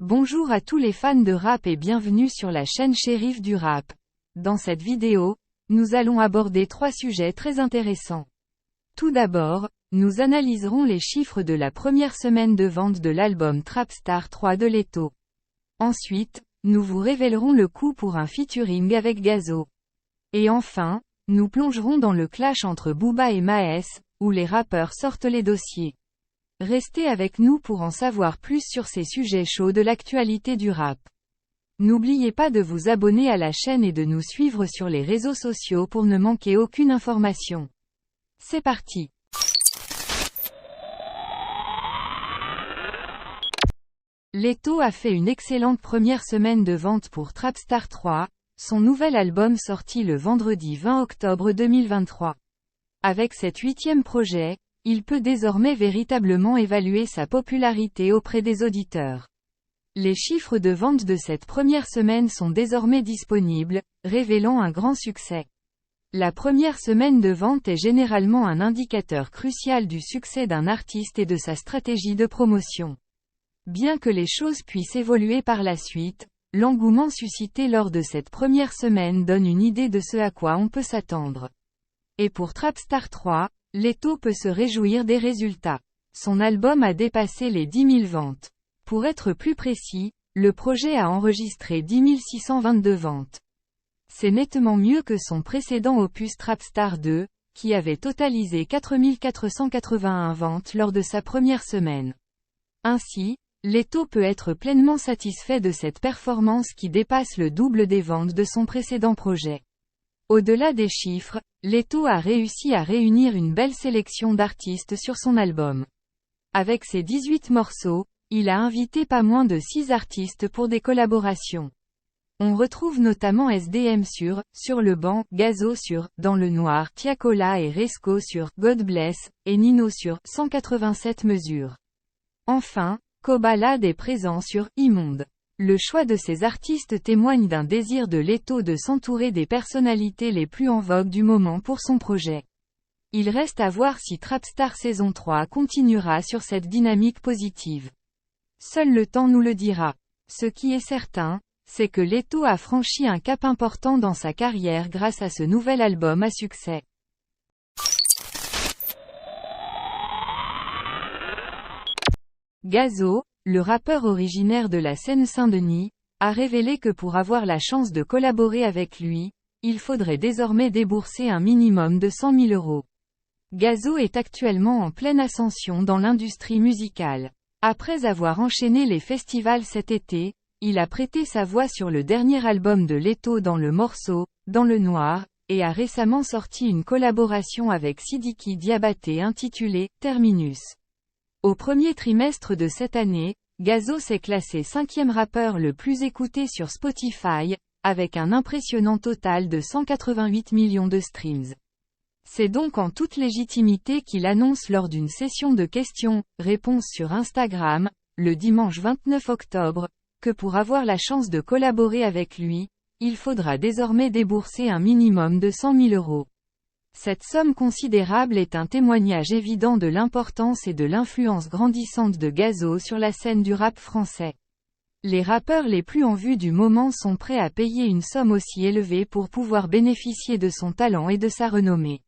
Bonjour à tous les fans de rap et bienvenue sur la chaîne Shérif du Rap. Dans cette vidéo, nous allons aborder 3 sujets très intéressants. Tout d'abord, nous analyserons les chiffres de la première semaine de vente de l'album Trapstar 3 de Leto. Ensuite, nous vous révélerons le coup pour un featuring avec Gazo. Et enfin, nous plongerons dans le clash entre Booba et Maes, où les rappeurs sortent les dossiers. Restez avec nous pour en savoir plus sur ces sujets chauds de l'actualité du rap. N'oubliez pas de vous abonner à la chaîne et de nous suivre sur les réseaux sociaux pour ne manquer aucune information. C'est parti. Leto a fait une excellente première semaine de vente pour Trapstar 3, son nouvel album sorti le vendredi 20 octobre 2023. Avec cet 8e projet, il peut désormais véritablement évaluer sa popularité auprès des auditeurs. Les chiffres de vente de cette première semaine sont désormais disponibles, révélant un grand succès. La première semaine de vente est généralement un indicateur crucial du succès d'un artiste et de sa stratégie de promotion. Bien que les choses puissent évoluer par la suite, l'engouement suscité lors de cette première semaine donne une idée de ce à quoi on peut s'attendre. Et pour Trapstar 3, Leto peut se réjouir des résultats. Son album a dépassé les 10 000 ventes. Pour être plus précis, le projet a enregistré 10 622 ventes. C'est nettement mieux que son précédent opus Trapstar 2, qui avait totalisé 4 481 ventes lors de sa première semaine. Ainsi, Leto peut être pleinement satisfait de cette performance qui dépasse le double des ventes de son précédent projet. Au-delà des chiffres, Leto a réussi à réunir une belle sélection d'artistes sur son album. Avec ses 18 morceaux, il a invité pas moins de 6 artistes pour des collaborations. On retrouve notamment SDM sur le banc, Gazo sur Dans le Noir, Tiakola et Resco sur God Bless, et Nino sur 187 mesures. Enfin, Kobalade est présent sur Immonde. Le choix de ces artistes témoigne d'un désir de Leto de s'entourer des personnalités les plus en vogue du moment pour son projet. Il reste à voir si Trapstar saison 3 continuera sur cette dynamique positive. Seul le temps nous le dira. Ce qui est certain, c'est que Leto a franchi un cap important dans sa carrière grâce à ce nouvel album à succès. Gazo, le rappeur originaire de la Seine-Saint-Denis, a révélé que pour avoir la chance de collaborer avec lui, il faudrait désormais débourser un minimum de 100 000 €. Gazo est actuellement en pleine ascension dans l'industrie musicale. Après avoir enchaîné les festivals cet été, il a prêté sa voix sur le dernier album de Leto dans le morceau « Dans le Noir », et a récemment sorti une collaboration avec Sidiki Diabaté intitulée « Terminus ». Au premier trimestre de cette année, Gazo s'est classé 5e rappeur le plus écouté sur Spotify, avec un impressionnant total de 188 millions de streams. C'est donc en toute légitimité qu'il annonce lors d'une session de questions-réponses sur Instagram, le dimanche 29 octobre, que pour avoir la chance de collaborer avec lui, il faudra désormais débourser un minimum de 100 000 €. Cette somme considérable est un témoignage évident de l'importance et de l'influence grandissante de Gazo sur la scène du rap français. Les rappeurs les plus en vue du moment sont prêts à payer une somme aussi élevée pour pouvoir bénéficier de son talent et de sa renommée.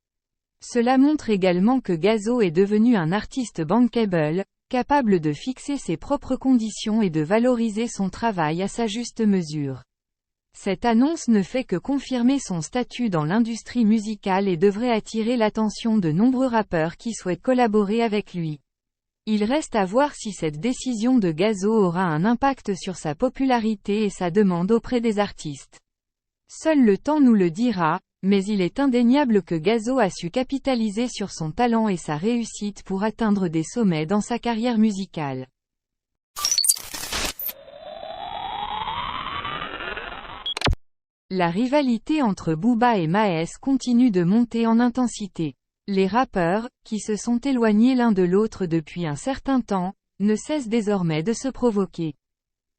Cela montre également que Gazo est devenu un artiste bankable, capable de fixer ses propres conditions et de valoriser son travail à sa juste mesure. Cette annonce ne fait que confirmer son statut dans l'industrie musicale et devrait attirer l'attention de nombreux rappeurs qui souhaitent collaborer avec lui. Il reste à voir si cette décision de Gazo aura un impact sur sa popularité et sa demande auprès des artistes. Seul le temps nous le dira, mais il est indéniable que Gazo a su capitaliser sur son talent et sa réussite pour atteindre des sommets dans sa carrière musicale. La rivalité entre Booba et Maes continue de monter en intensité. Les rappeurs, qui se sont éloignés l'un de l'autre depuis un certain temps, ne cessent désormais de se provoquer.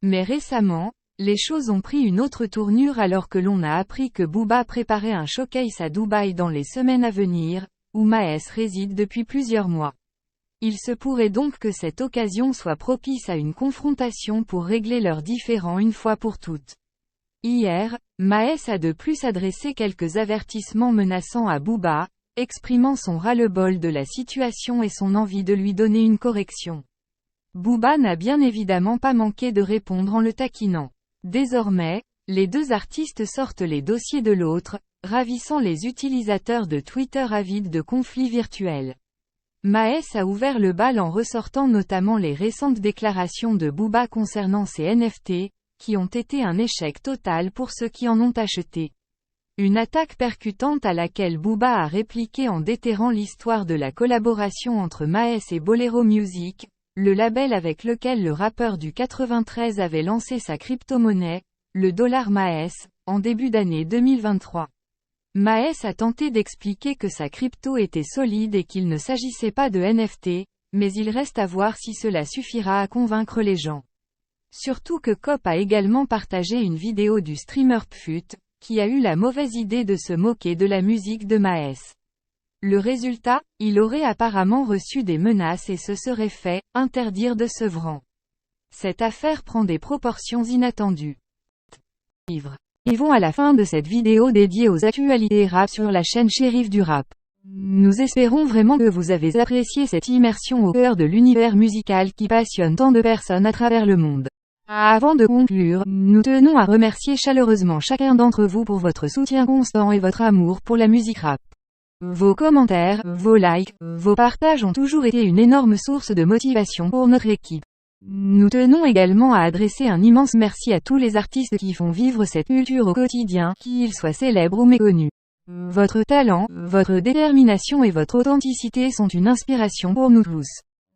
Mais récemment, les choses ont pris une autre tournure alors que l'on a appris que Booba préparait un showcase à Dubaï dans les semaines à venir, où Maes réside depuis plusieurs mois. Il se pourrait donc que cette occasion soit propice à une confrontation pour régler leurs différends une fois pour toutes. Hier, Maes a de plus adressé quelques avertissements menaçants à Booba, exprimant son ras-le-bol de la situation et son envie de lui donner une correction. Booba n'a bien évidemment pas manqué de répondre en le taquinant. Désormais, les deux artistes sortent les dossiers de l'autre, ravissant les utilisateurs de Twitter avides de conflits virtuels. Maes a ouvert le bal en ressortant notamment les récentes déclarations de Booba concernant ses NFT, qui ont été un échec total pour ceux qui en ont acheté. Une attaque percutante à laquelle Booba a répliqué en déterrant l'histoire de la collaboration entre Maes et Bolero Music, le label avec lequel le rappeur du 93 avait lancé sa crypto-monnaie, le dollar Maes, en début d'année 2023. Maes a tenté d'expliquer que sa crypto était solide et qu'il ne s'agissait pas de NFT, mais il reste à voir si cela suffira à convaincre les gens. Surtout que Cop a également partagé une vidéo du streamer Pfut, qui a eu la mauvaise idée de se moquer de la musique de Maes. Le résultat, il aurait apparemment reçu des menaces et se serait fait interdire de Sevran. Cette affaire prend des proportions inattendues. Arrivons à la fin de cette vidéo dédiée aux actualités rap sur la chaîne Shérif du Rap. Nous espérons vraiment que vous avez apprécié cette immersion au cœur de l'univers musical qui passionne tant de personnes à travers le monde. Avant de conclure, nous tenons à remercier chaleureusement chacun d'entre vous pour votre soutien constant et votre amour pour la musique rap. Vos commentaires, vos likes, vos partages ont toujours été une énorme source de motivation pour notre équipe. Nous tenons également à adresser un immense merci à tous les artistes qui font vivre cette culture au quotidien, qu'ils soient célèbres ou méconnus. Votre talent, votre détermination et votre authenticité sont une inspiration pour nous tous.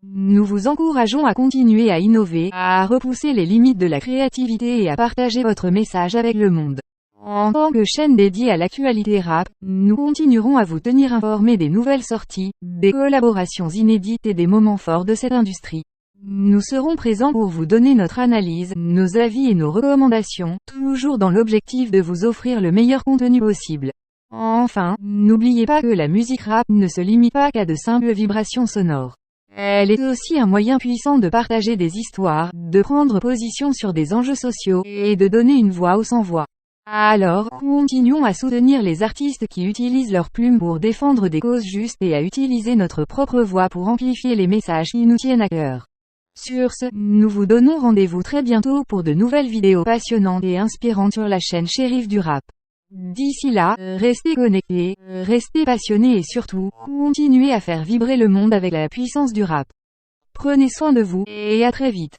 Nous vous encourageons à continuer à innover, à repousser les limites de la créativité et à partager votre message avec le monde. En tant que chaîne dédiée à l'actualité rap, nous continuerons à vous tenir informés des nouvelles sorties, des collaborations inédites et des moments forts de cette industrie. Nous serons présents pour vous donner notre analyse, nos avis et nos recommandations, toujours dans l'objectif de vous offrir le meilleur contenu possible. Enfin, n'oubliez pas que la musique rap ne se limite pas qu'à de simples vibrations sonores. Elle est aussi un moyen puissant de partager des histoires, de prendre position sur des enjeux sociaux, et de donner une voix aux sans-voix. Alors, continuons à soutenir les artistes qui utilisent leurs plumes pour défendre des causes justes et à utiliser notre propre voix pour amplifier les messages qui nous tiennent à cœur. Sur ce, nous vous donnons rendez-vous très bientôt pour de nouvelles vidéos passionnantes et inspirantes sur la chaîne Shérif du Rap. D'ici là, restez connectés, restez passionnés et surtout, continuez à faire vibrer le monde avec la puissance du rap. Prenez soin de vous, et à très vite.